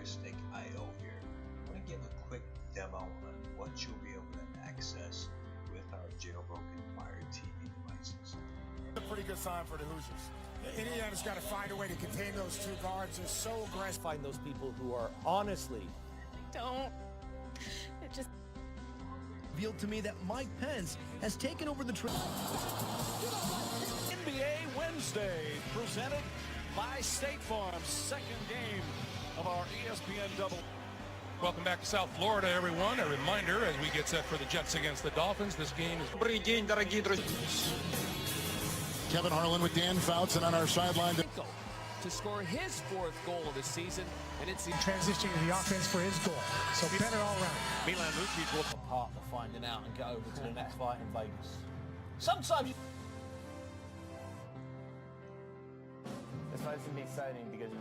Firestick IO here. I'm going to give a quick demo on what you'll be able to access with our jailbroken Fire TV devices. A pretty good sign for the Hoosiers. Indiana's got to find a way to contain those two guards. They're so aggressive. Find those people who are honestly. Don't. It just revealed to me that Mike Pence has taken over the NBA Wednesday, presented by State Farm. Second game of our ESPN double. Welcome back to South Florida, everyone. A reminder as we get set for the Jets against the Dolphins. This game is... Добрый день, дорогие друзья. Kevin Harlan with Dan Fouts and on our sideline. To score his fourth goal of the season, and it's transitioning to the offense for his goal. So better all around. Milan Lucic will Part of finding out and get over to the next fight in Vegas. Sometimes you... This fight's gonna be exciting because